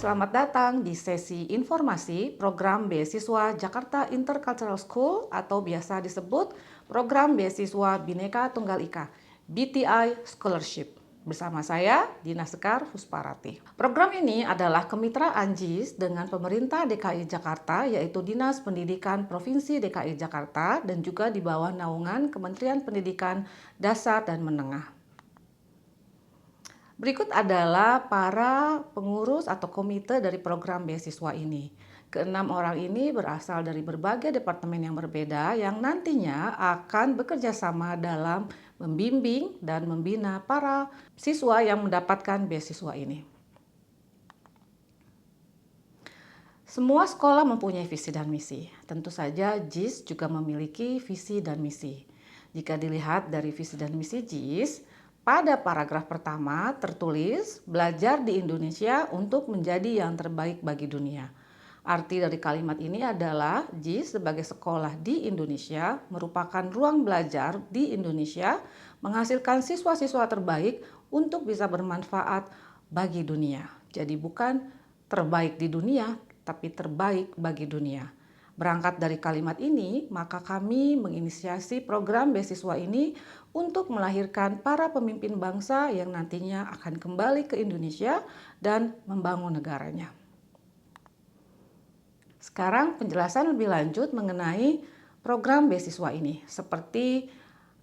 selamat datang di sesi informasi program beasiswa Jakarta Intercultural School atau biasa disebut program beasiswa Bhinneka Tunggal Ika (BTI Scholarship). Bersama saya, Dina Sekar Husparati. Program ini adalah kemitraan JIS dengan pemerintah DKI Jakarta, yaitu Dinas Pendidikan Provinsi DKI Jakarta dan juga di bawah naungan Kementerian Pendidikan Dasar dan Menengah. Berikut adalah para pengurus atau komite dari program beasiswa ini. Keenam orang ini berasal dari berbagai departemen yang berbeda yang nantinya akan bekerja sama dalam membimbing dan membina para siswa yang mendapatkan beasiswa ini. Semua sekolah mempunyai visi dan misi. Tentu saja JIS juga memiliki visi dan misi. Jika dilihat dari visi dan misi JIS, pada paragraf pertama tertulis belajar di Indonesia untuk menjadi yang terbaik bagi dunia. Arti dari kalimat ini adalah JIS sebagai sekolah di Indonesia merupakan ruang belajar di Indonesia menghasilkan siswa-siswa terbaik untuk bisa bermanfaat bagi dunia. Jadi bukan terbaik di dunia, tapi terbaik bagi dunia. Berangkat dari kalimat ini, maka kami menginisiasi program beasiswa ini untuk melahirkan para pemimpin bangsa yang nantinya akan kembali ke Indonesia dan membangun negaranya. Sekarang penjelasan lebih lanjut mengenai program beasiswa ini, seperti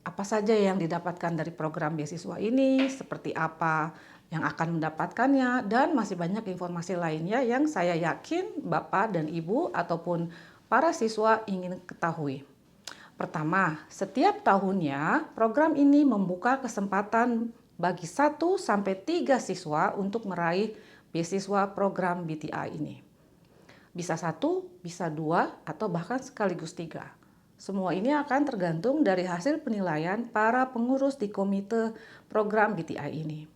apa saja yang didapatkan dari program beasiswa ini, seperti apa yang akan mendapatkannya, dan masih banyak informasi lainnya yang saya yakin Bapak dan Ibu ataupun para siswa ingin ketahui. Pertama, setiap tahunnya program ini membuka kesempatan bagi 1 sampai 3 siswa untuk meraih beasiswa program BTI ini. Bisa 1, bisa 2, atau bahkan sekaligus 3. Semua ini akan tergantung dari hasil penilaian para pengurus di komite program BTI ini.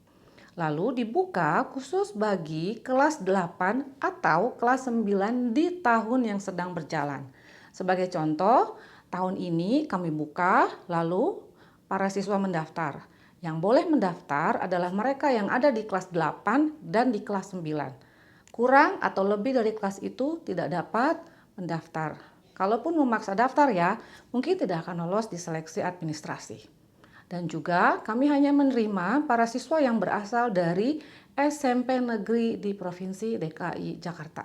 Lalu dibuka khusus bagi kelas 8 atau kelas 9 di tahun yang sedang berjalan. Sebagai contoh, tahun ini kami buka, lalu para siswa mendaftar. Yang boleh mendaftar adalah mereka yang ada di kelas 8 dan di kelas 9. Kurang atau lebih dari kelas itu tidak dapat mendaftar. Kalaupun memaksa daftar ya, mungkin tidak akan lolos di seleksi administrasi. Dan juga kami hanya menerima para siswa yang berasal dari SMP negeri di Provinsi DKI Jakarta.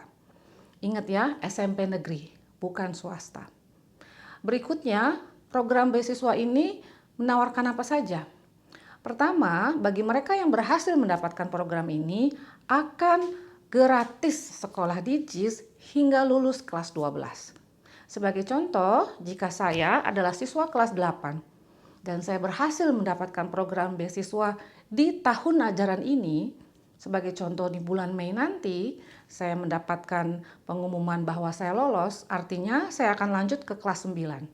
Ingat ya, SMP negeri, bukan swasta. Berikutnya, program beasiswa ini menawarkan apa saja? Pertama, bagi mereka yang berhasil mendapatkan program ini akan gratis sekolah di JIS hingga lulus kelas 12. Sebagai contoh, jika saya adalah siswa kelas 8 dan saya berhasil mendapatkan program beasiswa di tahun ajaran ini, sebagai contoh di bulan Mei nanti, saya mendapatkan pengumuman bahwa saya lolos, artinya saya akan lanjut ke kelas 9.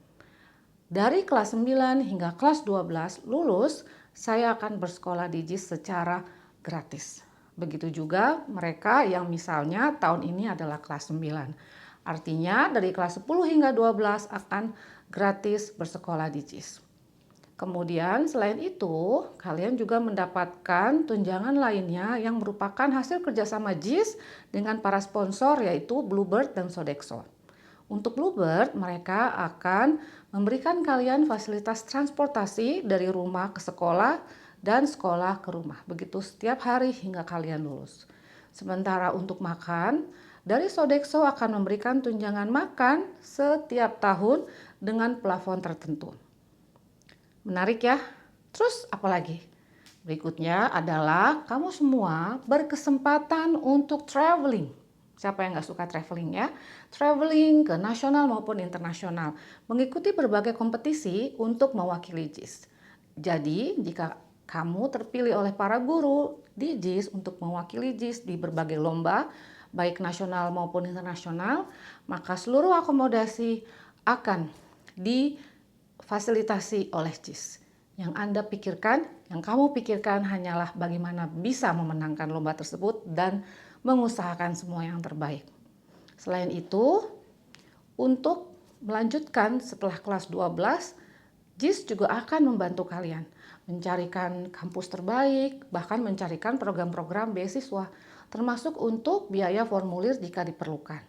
Dari kelas 9 hingga kelas 12 lulus, saya akan bersekolah di JIS secara gratis. Begitu juga mereka yang misalnya tahun ini adalah kelas 9. Artinya dari kelas 10 hingga 12 akan gratis bersekolah di JIS. Kemudian selain itu, kalian juga mendapatkan tunjangan lainnya yang merupakan hasil kerjasama JIS dengan para sponsor yaitu Bluebird dan Sodexo. Untuk Bluebird, mereka akan memberikan kalian fasilitas transportasi dari rumah ke sekolah dan sekolah ke rumah. Begitu setiap hari hingga kalian lulus. Sementara untuk makan, dari Sodexo akan memberikan tunjangan makan setiap tahun dengan plafon tertentu. Menarik ya? Terus apa lagi? Berikutnya adalah kamu semua berkesempatan untuk traveling. Siapa yang nggak suka traveling ya? Traveling ke nasional maupun internasional. Mengikuti berbagai kompetisi untuk mewakili JIS. Jadi jika kamu terpilih oleh para guru di JIS untuk mewakili JIS di berbagai lomba, baik nasional maupun internasional, maka seluruh akomodasi akan difasilitasi oleh JIS. Yang Anda pikirkan, yang kamu pikirkan hanyalah bagaimana bisa memenangkan lomba tersebut dan mengusahakan semua yang terbaik. Selain itu, untuk melanjutkan setelah kelas 12, JIS juga akan membantu kalian mencarikan kampus terbaik, bahkan mencarikan program-program beasiswa. termasuk untuk biaya formulir jika diperlukan.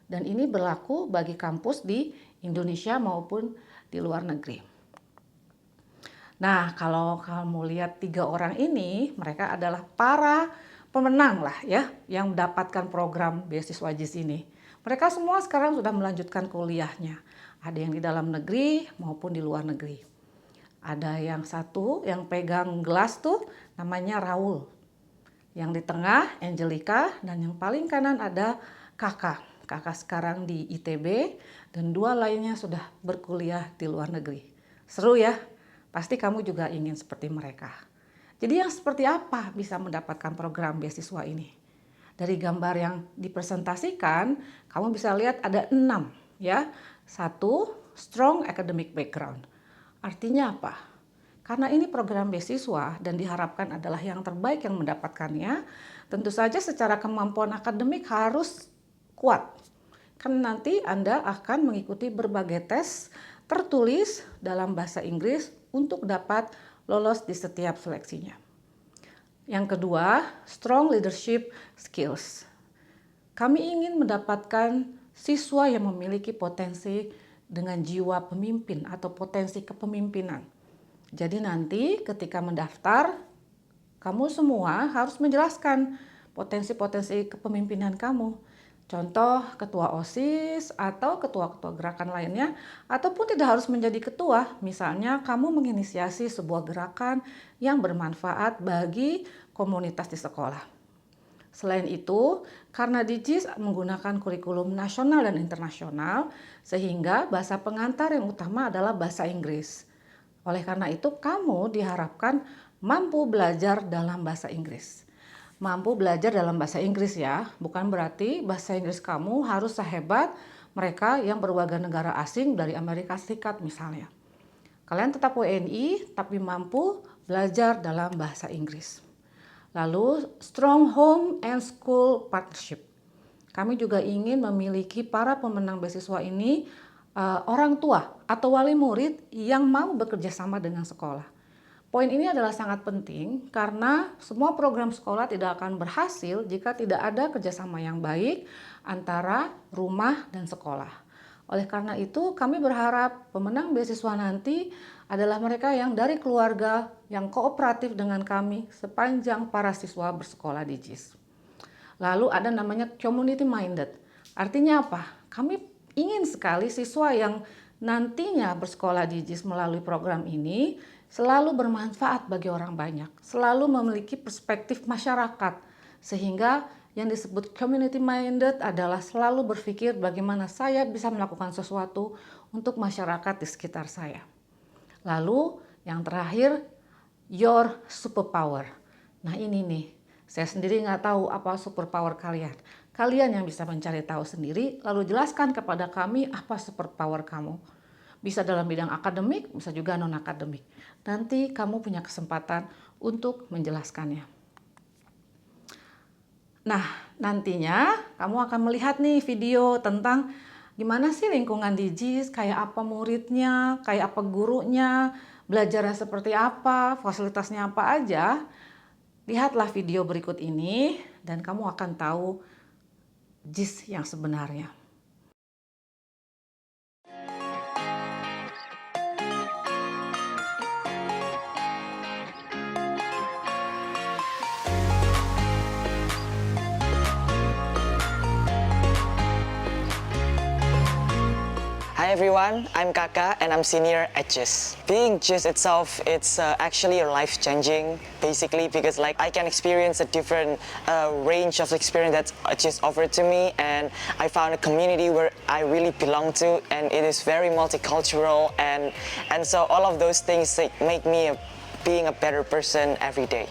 Dan ini berlaku bagi kampus di Indonesia maupun di luar negeri. Nah, kalau kamu lihat 3 orang ini, mereka adalah para pemenang lah ya, yang mendapatkan program beasiswa JIS ini. Mereka semua sekarang sudah melanjutkan kuliahnya. Ada yang di dalam negeri maupun di luar negeri. Ada yang satu yang pegang gelas tuh namanya Raul. Yang di tengah Angelica dan yang paling kanan ada Kakak. Kakak sekarang di ITB dan 2 lainnya sudah berkuliah di luar negeri. Seru ya? Pasti kamu juga ingin seperti mereka. Jadi yang seperti apa bisa mendapatkan program beasiswa ini? Dari gambar yang dipresentasikan, kamu bisa lihat ada 6 ya. 1, strong academic background. Artinya apa? Karena ini program beasiswa dan diharapkan adalah yang terbaik yang mendapatkannya, tentu saja secara kemampuan akademik harus kuat. Karena nanti Anda akan mengikuti berbagai tes tertulis dalam bahasa Inggris untuk dapat lolos di setiap seleksinya. Yang kedua, strong leadership skills. Kami ingin mendapatkan siswa yang memiliki potensi dengan jiwa pemimpin atau potensi kepemimpinan. Jadi nanti ketika mendaftar, kamu semua harus menjelaskan potensi-potensi kepemimpinan kamu. Contoh ketua OSIS atau ketua-ketua gerakan lainnya, ataupun tidak harus menjadi ketua. Misalnya kamu menginisiasi sebuah gerakan yang bermanfaat bagi komunitas di sekolah. Selain itu, karena di JIS menggunakan kurikulum nasional dan internasional, sehingga bahasa pengantar yang utama adalah bahasa Inggris. Oleh karena itu, kamu diharapkan mampu belajar dalam bahasa Inggris. Mampu belajar dalam bahasa Inggris ya, bukan berarti bahasa Inggris kamu harus sehebat mereka yang berwarga negara asing dari Amerika Serikat misalnya. Kalian tetap WNI tapi mampu belajar dalam bahasa Inggris. Lalu strong home and school partnership. Kami juga ingin memiliki para pemenang beasiswa ini orang tua atau wali murid yang mau bekerja sama dengan sekolah. Poin ini adalah sangat penting karena semua program sekolah tidak akan berhasil jika tidak ada kerjasama yang baik antara rumah dan sekolah. Oleh karena itu, kami berharap pemenang beasiswa nanti adalah mereka yang dari keluarga yang kooperatif dengan kami sepanjang para siswa bersekolah di JIS. Lalu ada namanya community minded. Artinya apa? Kami ingin sekali siswa yang nantinya bersekolah di JIS melalui program ini selalu bermanfaat bagi orang banyak, selalu memiliki perspektif masyarakat, sehingga yang disebut community minded adalah selalu berpikir bagaimana saya bisa melakukan sesuatu untuk masyarakat di sekitar saya. Lalu yang terakhir, your superpower. Nah ini nih, saya sendiri nggak tahu apa superpower kalian. Kalian yang bisa mencari tahu sendiri, lalu jelaskan kepada kami apa superpower kamu. Bisa dalam bidang akademik, bisa juga non-akademik. Nanti kamu punya kesempatan untuk menjelaskannya. Nah, nantinya kamu akan melihat nih video tentang gimana sih lingkungan di JIS, kayak apa muridnya, kayak apa gurunya, belajarnya seperti apa, fasilitasnya apa aja. Lihatlah video berikut ini dan kamu akan tahu JIS yang sebenarnya. Hi everyone, I'm Kaka and I'm senior at JIS. Being JIS itself, it's actually life-changing, basically, because like I can experience a different range of experience that JIS offered to me, and I found a community where I really belong to, and it is very multicultural, and so all of those things make me being a better person every day.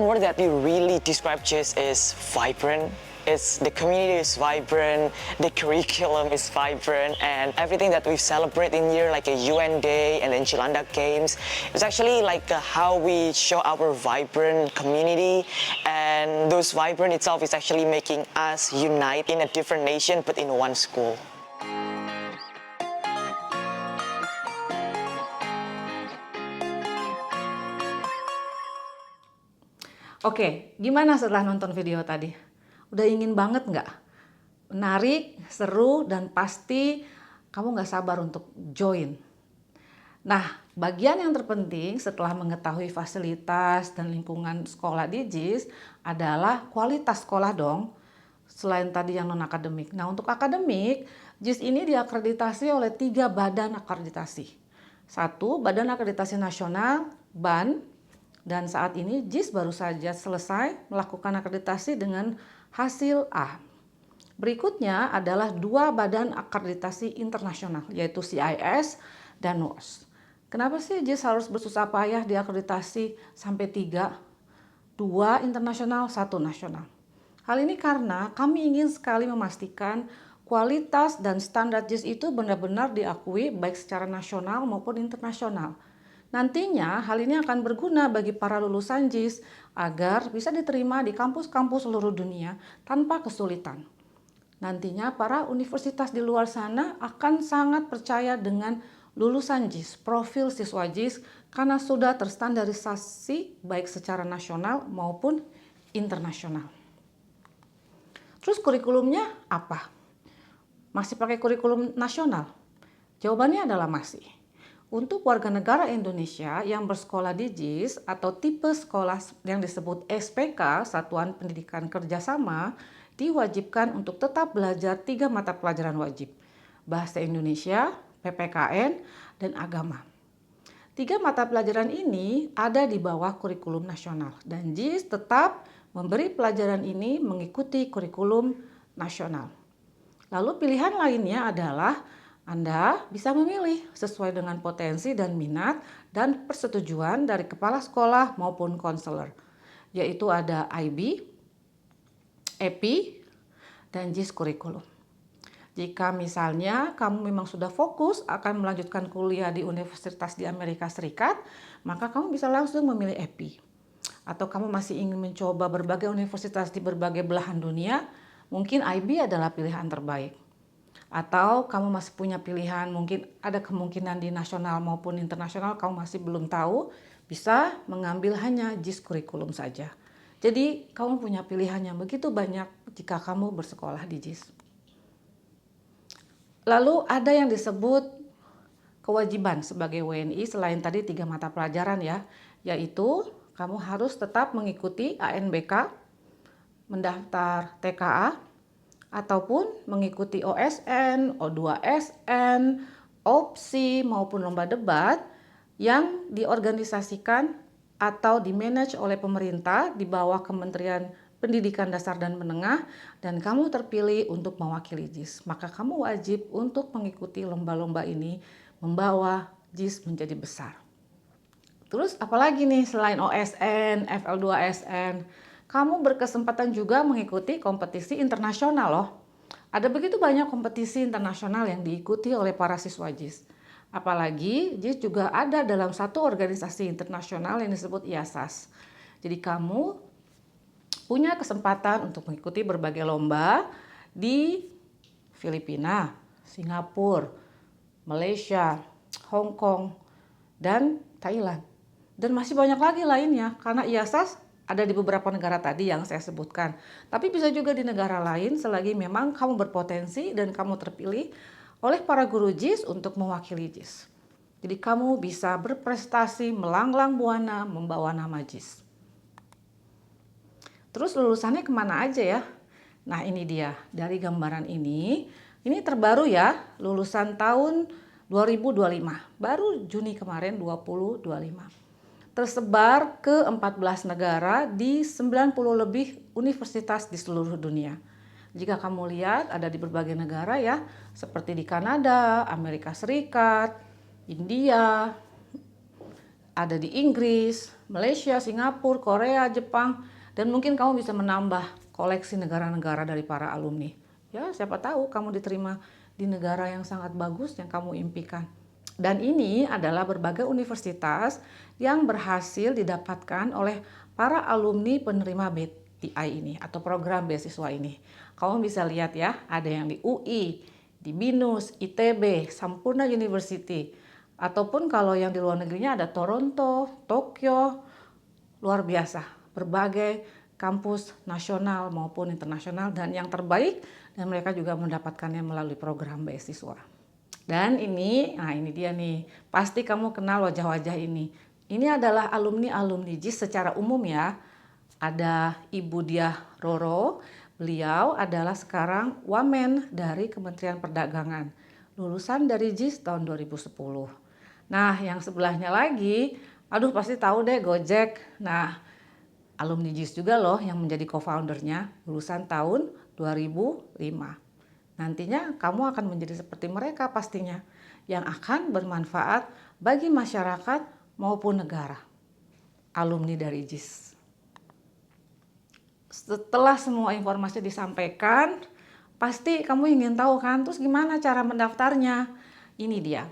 one word that we really describe JIS is vibrant. The community is vibrant, the curriculum is vibrant, and everything that we celebrate in here, like a UN Day and then Cilandak Games, is actually like how we show our vibrant community, and those vibrant itself is actually making us unite in a different nation but in one school. Oke, gimana setelah nonton video tadi? Udah ingin banget nggak? Menarik, seru, dan pasti kamu nggak sabar untuk join. Nah, bagian yang terpenting setelah mengetahui fasilitas dan lingkungan sekolah di JIS adalah kualitas sekolah dong. Selain tadi yang non-akademik. Nah, untuk akademik, JIS ini diakreditasi oleh 3 badan akreditasi. 1, Badan Akreditasi Nasional, BAN. Dan saat ini JIS baru saja selesai melakukan akreditasi dengan hasil A. Berikutnya adalah 2 badan akreditasi internasional, yaitu CIS dan NOS. Kenapa sih JIS harus bersusah payah diakreditasi sampai 3? 2 internasional, 1 nasional. Hal ini karena kami ingin sekali memastikan kualitas dan standar JIS itu benar-benar diakui baik secara nasional maupun internasional. Nantinya hal ini akan berguna bagi para lulusan JIS agar bisa diterima di kampus-kampus seluruh dunia tanpa kesulitan. Nantinya para universitas di luar sana akan sangat percaya dengan lulusan JIS, profil siswa JIS karena sudah terstandarisasi baik secara nasional maupun internasional. Terus kurikulumnya apa? Masih pakai kurikulum nasional? Jawabannya adalah masih. Untuk warga negara Indonesia yang bersekolah di JIS atau tipe sekolah yang disebut SPK, Satuan Pendidikan Kerjasama, diwajibkan untuk tetap belajar 3 mata pelajaran wajib, Bahasa Indonesia, PPKN, dan Agama. 3 mata pelajaran ini ada di bawah kurikulum nasional dan JIS tetap memberi pelajaran ini mengikuti kurikulum nasional. Lalu pilihan lainnya adalah Anda bisa memilih sesuai dengan potensi dan minat dan persetujuan dari kepala sekolah maupun konselor, yaitu ada IB, EPI, dan JIS kurikulum. Jika misalnya kamu memang sudah fokus akan melanjutkan kuliah di universitas di Amerika Serikat, maka kamu bisa langsung memilih EPI. Atau kamu masih ingin mencoba berbagai universitas di berbagai belahan dunia, mungkin IB adalah pilihan terbaik. Atau kamu masih punya pilihan, mungkin ada kemungkinan di nasional maupun internasional kamu masih belum tahu, bisa mengambil hanya JIS kurikulum saja. Jadi kamu punya pilihan yang begitu banyak jika kamu bersekolah di JIS. Lalu ada yang disebut kewajiban sebagai WNI selain tadi 3 mata pelajaran ya, yaitu kamu harus tetap mengikuti ANBK, mendaftar TKA, ataupun mengikuti OSN, O2SN, OPSI maupun lomba debat yang diorganisasikan atau dimanage oleh pemerintah di bawah Kementerian Pendidikan Dasar dan Menengah dan kamu terpilih untuk mewakili JIS. Maka kamu wajib untuk mengikuti lomba-lomba ini membawa JIS menjadi besar. Terus apalagi nih selain OSN, FL2SN? Kamu berkesempatan juga mengikuti kompetisi internasional loh. Ada begitu banyak kompetisi internasional yang diikuti oleh para siswa JIS. Apalagi JIS juga ada dalam satu organisasi internasional yang disebut IASAS. Jadi kamu punya kesempatan untuk mengikuti berbagai lomba di Filipina, Singapura, Malaysia, Hong Kong, dan Thailand. Dan masih banyak lagi lainnya karena IASAS ada di beberapa negara tadi yang saya sebutkan. Tapi bisa juga di negara lain selagi memang kamu berpotensi dan kamu terpilih oleh para guru JIS untuk mewakili JIS. Jadi kamu bisa berprestasi melanglang buana membawa nama JIS. Terus lulusannya kemana aja ya? Nah ini dia, dari gambaran ini terbaru ya, lulusan tahun 2025, baru Juni kemarin 2025. Tersebar ke 14 negara di 90 lebih universitas di seluruh dunia. Jika kamu lihat ada di berbagai negara ya, seperti di Kanada, Amerika Serikat, India, ada di Inggris, Malaysia, Singapura, Korea, Jepang, dan mungkin kamu bisa menambah koleksi negara-negara dari para alumni. Ya, siapa tahu kamu diterima di negara yang sangat bagus yang kamu impikan. Dan ini adalah berbagai universitas yang berhasil didapatkan oleh para alumni penerima BTI ini atau program beasiswa ini. Kamu bisa lihat ya, ada yang di UI, di BINUS, ITB, Sampurna University, ataupun kalau yang di luar negerinya ada Toronto, Tokyo, luar biasa. Berbagai kampus nasional maupun internasional dan yang terbaik, dan mereka juga mendapatkannya melalui program beasiswa. Dan ini, nah ini dia nih, pasti kamu kenal wajah-wajah ini. Ini adalah alumni-alumni JIS secara umum ya. Ada Ibu Diah Roro, beliau adalah sekarang Wamen dari Kementerian Perdagangan. Lulusan dari JIS tahun 2010. Nah yang sebelahnya lagi, aduh pasti tahu deh Gojek. Nah alumni JIS juga loh yang menjadi co-foundernya, lulusan tahun 2005. Nantinya kamu akan menjadi seperti mereka pastinya, yang akan bermanfaat bagi masyarakat maupun negara. Alumni dari JIS. Setelah semua informasi disampaikan, pasti kamu ingin tahu kan, terus gimana cara mendaftarnya? Ini dia.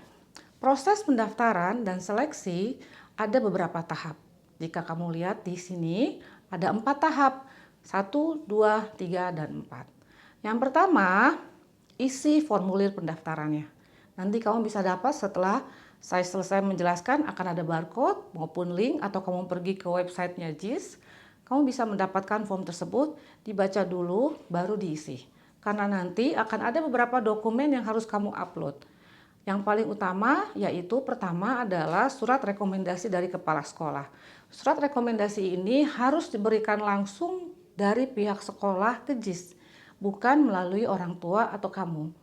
Proses pendaftaran dan seleksi ada beberapa tahap. Jika kamu lihat di sini ada 4 tahap. 1, 2, 3, dan 4. Yang pertama, isi formulir pendaftarannya. Nanti kamu bisa dapat setelah saya selesai menjelaskan, akan ada barcode maupun link, atau kamu pergi ke websitenya JIS. Kamu bisa mendapatkan form tersebut, dibaca dulu baru diisi. Karena nanti akan ada beberapa dokumen yang harus kamu upload. Yang paling utama yaitu pertama adalah surat rekomendasi dari kepala sekolah. Surat rekomendasi ini harus diberikan langsung dari pihak sekolah ke JIS, bukan melalui orang tua atau kamu.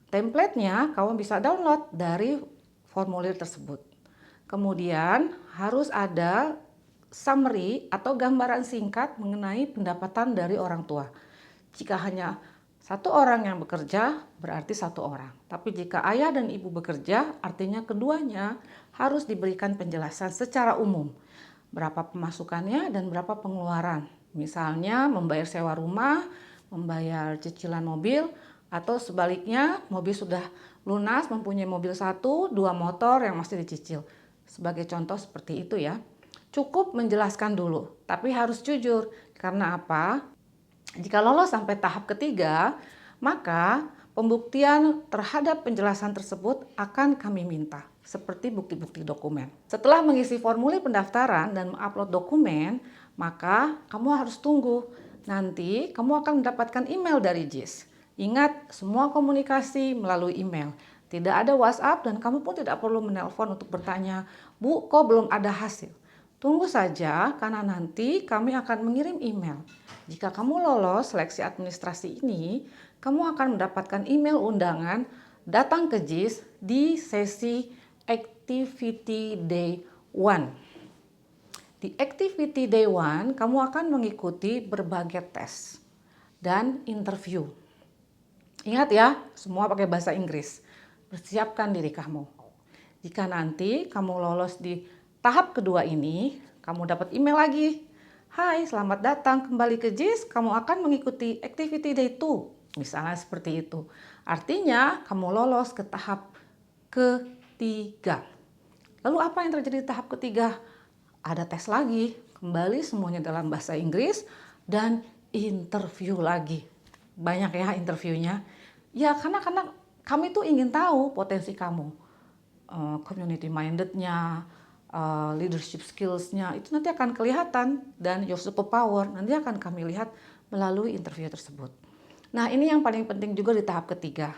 Template-nya kamu bisa download dari formulir tersebut. Kemudian harus ada summary atau gambaran singkat mengenai pendapatan dari orang tua. Jika hanya 1 orang yang bekerja, berarti 1 orang. Tapi jika ayah dan ibu bekerja, artinya keduanya harus diberikan penjelasan secara umum. Berapa pemasukannya dan berapa pengeluaran. Misalnya membayar sewa rumah, membayar cicilan mobil, atau sebaliknya mobil sudah lunas, mempunyai mobil 1, 2 motor yang masih dicicil. Sebagai contoh seperti itu ya. Cukup menjelaskan dulu, tapi harus jujur. Karena apa? Jika lolos sampai tahap ketiga, maka pembuktian terhadap penjelasan tersebut akan kami minta, seperti bukti-bukti dokumen. Setelah mengisi formulir pendaftaran dan mengupload dokumen, maka kamu harus tunggu. Nanti kamu akan mendapatkan email dari JIS. Ingat, semua komunikasi melalui email. Tidak ada WhatsApp dan kamu pun tidak perlu menelpon untuk bertanya, "Bu, kok belum ada hasil?" Tunggu saja karena nanti kami akan mengirim email. Jika kamu lolos seleksi administrasi ini, kamu akan mendapatkan email undangan datang ke JIS di sesi Activity Day 1. Di Activity Day 1, kamu akan mengikuti berbagai tes dan interview. Ingat ya, semua pakai bahasa Inggris. Persiapkan diri kamu. Jika nanti kamu lolos di tahap kedua ini, kamu dapat email lagi. "Hai, selamat datang kembali ke JIS, kamu akan mengikuti Activity Day 2." Misalnya seperti itu. Artinya kamu lolos ke tahap ketiga. Lalu apa yang terjadi di tahap ketiga? Ada tes lagi, kembali semuanya dalam bahasa Inggris, dan interview lagi. Banyak ya interviewnya. Ya karena kami tuh ingin tahu potensi kamu. Community mindednya, leadership skills-nya itu nanti akan kelihatan, dan your superpower nanti akan kami lihat melalui interview tersebut. Nah ini yang paling penting juga di tahap ketiga,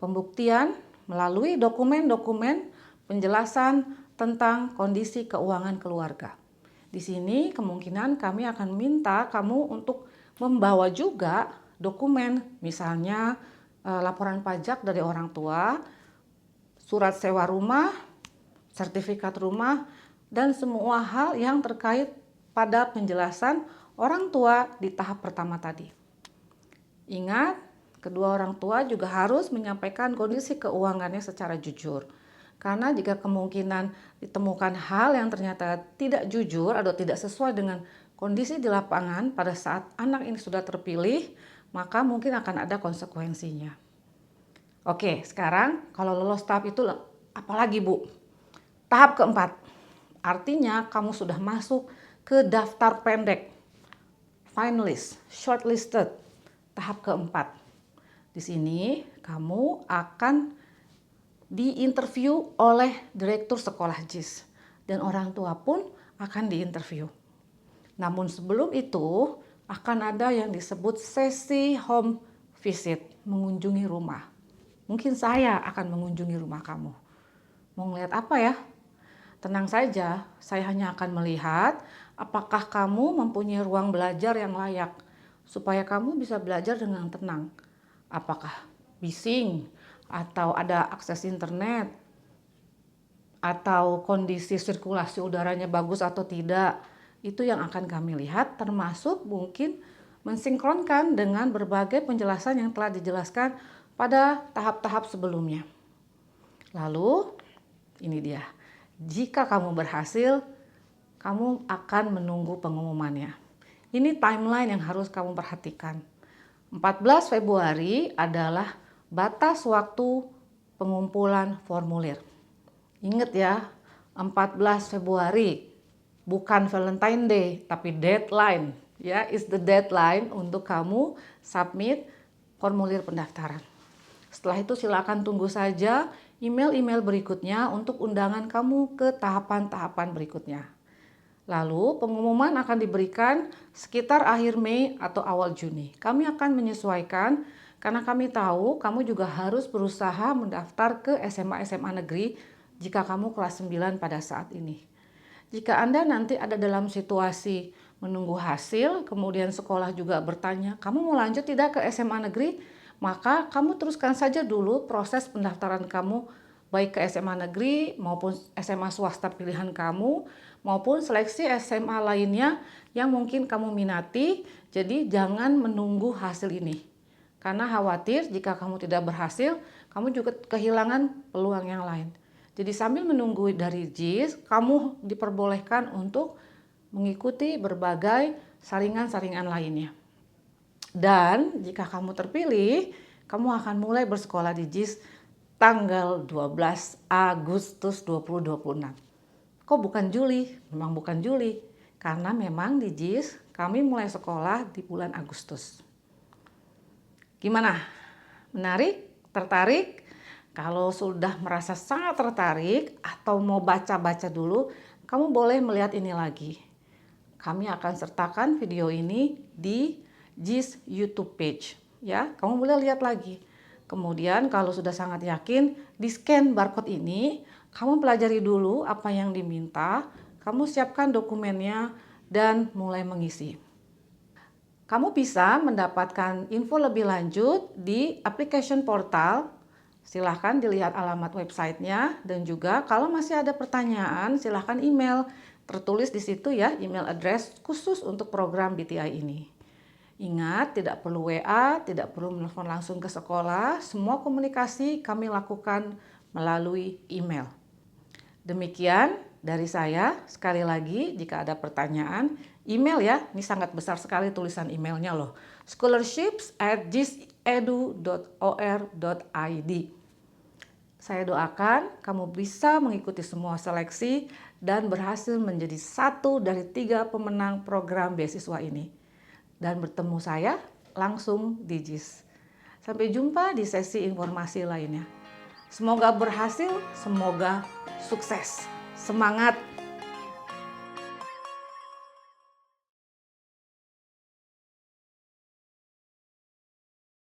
pembuktian melalui dokumen-dokumen penjelasan tentang kondisi keuangan keluarga. Di sini kemungkinan kami akan minta kamu untuk membawa juga dokumen, misalnya laporan pajak dari orang tua, surat sewa rumah, sertifikat rumah, dan semua hal yang terkait pada penjelasan orang tua di tahap pertama tadi. Ingat, kedua orang tua juga harus menyampaikan kondisi keuangannya secara jujur. Karena jika kemungkinan ditemukan hal yang ternyata tidak jujur atau tidak sesuai dengan kondisi di lapangan pada saat anak ini sudah terpilih, maka mungkin akan ada konsekuensinya. Oke, sekarang kalau lolos tahap itu apalagi Bu? Tahap keempat, artinya kamu sudah masuk ke daftar pendek, finalist, shortlisted, tahap keempat. Di sini kamu akan diinterview oleh direktur sekolah JIS dan orang tua pun akan diinterview. Namun sebelum itu akan ada yang disebut sesi home visit, mengunjungi rumah. Mungkin saya akan mengunjungi rumah kamu. Mau ngeliat apa ya? Tenang saja, saya hanya akan melihat apakah kamu mempunyai ruang belajar yang layak supaya kamu bisa belajar dengan tenang. Apakah bising atau ada akses internet atau kondisi sirkulasi udaranya bagus atau tidak, itu yang akan kami lihat, termasuk mungkin mensinkronkan dengan berbagai penjelasan yang telah dijelaskan pada tahap-tahap sebelumnya. Lalu ini dia, jika kamu berhasil, kamu akan menunggu pengumumannya. Ini timeline yang harus kamu perhatikan. 14 Februari adalah batas waktu pengumpulan formulir. Ingat ya, 14 Februari bukan Valentine Day, tapi deadline. Ya, is the deadline untuk kamu submit formulir pendaftaran. Setelah itu silakan tunggu saja email-email berikutnya untuk undangan kamu ke tahapan-tahapan berikutnya. Lalu pengumuman akan diberikan sekitar akhir Mei atau awal Juni. Kami akan menyesuaikan karena kami tahu kamu juga harus berusaha mendaftar ke SMA-SMA negeri jika kamu kelas 9 pada saat ini. Jika Anda nanti ada dalam situasi menunggu hasil, kemudian sekolah juga bertanya, kamu mau lanjut tidak ke SMA negeri? Maka kamu teruskan saja dulu proses pendaftaran kamu baik ke SMA negeri maupun SMA swasta pilihan kamu maupun seleksi SMA lainnya yang mungkin kamu minati. Jadi jangan menunggu hasil ini. Karena khawatir jika kamu tidak berhasil, kamu juga kehilangan peluang yang lain. Jadi sambil menunggu dari JIS, kamu diperbolehkan untuk mengikuti berbagai saringan-saringan lainnya. Dan jika kamu terpilih, kamu akan mulai bersekolah di JIS tanggal 12 Agustus 2026. Kok bukan Juli? Memang bukan Juli, karena memang di JIS kami mulai sekolah di bulan Agustus. Gimana? Menarik? Tertarik? Kalau sudah merasa sangat tertarik atau mau baca-baca dulu, kamu boleh melihat ini lagi. Kami akan sertakan video ini di JIS YouTube page. Ya, kamu boleh lihat lagi. Kemudian kalau sudah sangat yakin, di scan barcode ini, kamu pelajari dulu apa yang diminta, kamu siapkan dokumennya dan mulai mengisi. Kamu bisa mendapatkan info lebih lanjut di application portal. Silahkan dilihat alamat websitenya dan juga kalau masih ada pertanyaan silahkan email. Tertulis di situ ya email address khusus untuk program BTI ini. Ingat, tidak perlu WA, tidak perlu menelpon langsung ke sekolah. Semua komunikasi kami lakukan melalui email. Demikian dari saya. Sekali lagi, jika ada pertanyaan, email ya. Ini sangat besar sekali tulisan emailnya loh. scholarships@jisedu.or.id. Saya doakan kamu bisa mengikuti semua seleksi dan berhasil menjadi satu dari 3 pemenang program beasiswa ini. Dan bertemu saya langsung di JIS. Sampai jumpa di sesi informasi lainnya. Semoga berhasil, semoga sukses. Semangat!